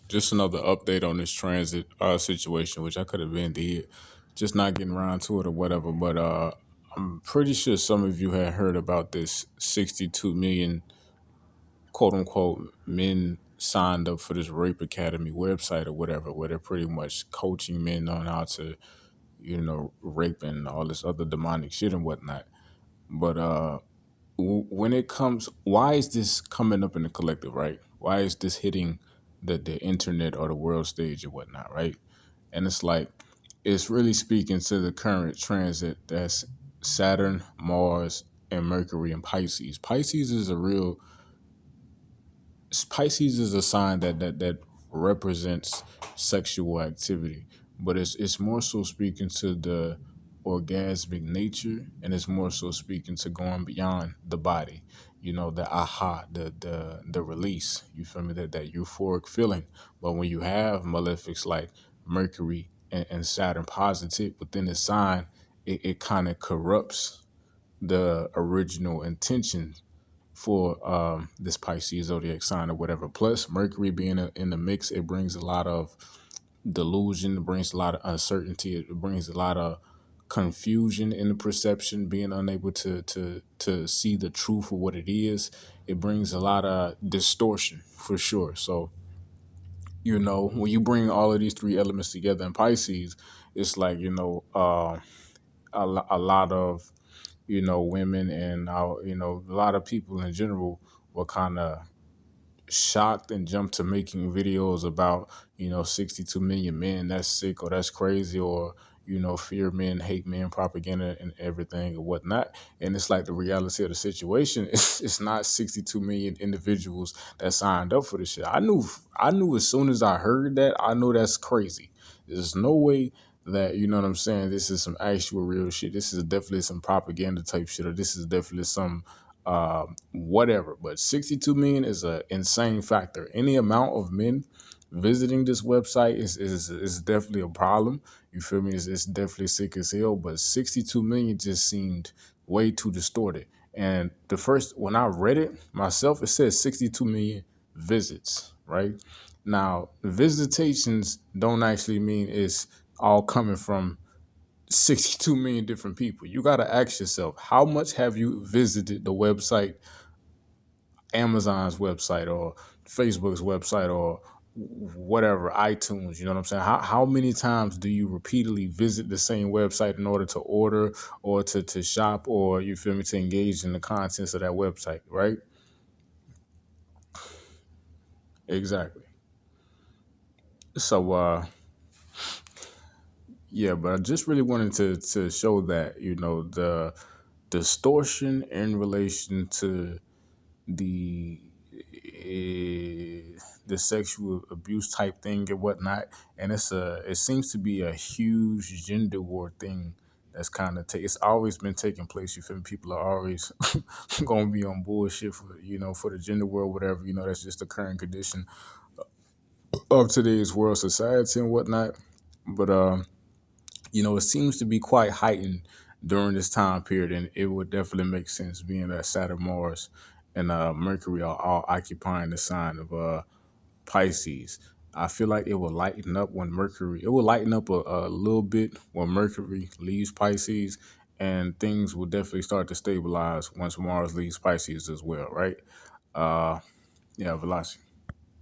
Just another update on this transit situation, which I could have been did, just not getting around to it or whatever. But I'm pretty sure some of you had heard about this 62 million quote unquote men signed up for this rape academy website or whatever, where they're pretty much coaching men on how to, rape and all this other demonic shit and whatnot. But when it comes, why is this coming up in the collective, right? Why is this hitting the internet or the world stage or whatnot, right? And it's like, it's really speaking to the current transit that's Saturn, Mars, and Mercury and Pisces. Pisces is a sign that represents sexual activity, but it's more so speaking to the orgasmic nature, and it's more so speaking to going beyond the body. The aha, the release. You feel me? That euphoric feeling. But when you have malefics like Mercury and Saturn positive within the sign, it kind of corrupts the original intention for this Pisces zodiac sign or whatever. Plus, Mercury being in the mix, it brings a lot of delusion, it brings a lot of uncertainty, it brings a lot of confusion in the perception, being unable to see the truth of what it is. It brings a lot of distortion for sure. So, when you bring all of these three elements together in Pisces, it's like, a lot of women and a lot of people in general were kind of shocked and jumped to making videos about 62 million men, that's sick or that's crazy, or fear men, hate men, propaganda and everything or whatnot. And it's like the reality of the situation it's not 62 million individuals that signed up for this shit. I knew as soon as I heard that, I know that's crazy. There's no way that, you know what I'm saying, this is some actual real shit. This is definitely some propaganda type shit, or this is definitely some whatever. But 62 million is an insane factor. Any amount of men visiting this website is definitely a problem. You feel me? It's definitely sick as hell. But 62 million just seemed way too distorted. And when I read it myself, it says 62 million visits, right? Now, visitations don't actually mean it's all coming from 62 million different people. You got to ask yourself, how much have you visited the website, Amazon's website, or Facebook's website, or whatever, iTunes? You know what I'm saying? How many times do you repeatedly visit the same website in order to order or to shop, or you feel me, to engage in the contents of that website, right? Exactly. So yeah, but I just really wanted to show that, the distortion in relation to the the sexual abuse type thing and whatnot, and it seems to be a huge gender war thing that's kind of it's always been taking place. You feel me? People are always gonna be on bullshit for the gender war, whatever. That's just the current condition of today's world society and whatnot. But it seems to be quite heightened during this time period, and it would definitely make sense being that Saturn, Mars, and Mercury are all occupying the sign of Pisces. I feel like it will lighten up when Mercury. It will lighten up a little bit when Mercury leaves Pisces, and things will definitely start to stabilize once Mars leaves Pisces as well, right? Yeah, Velocity.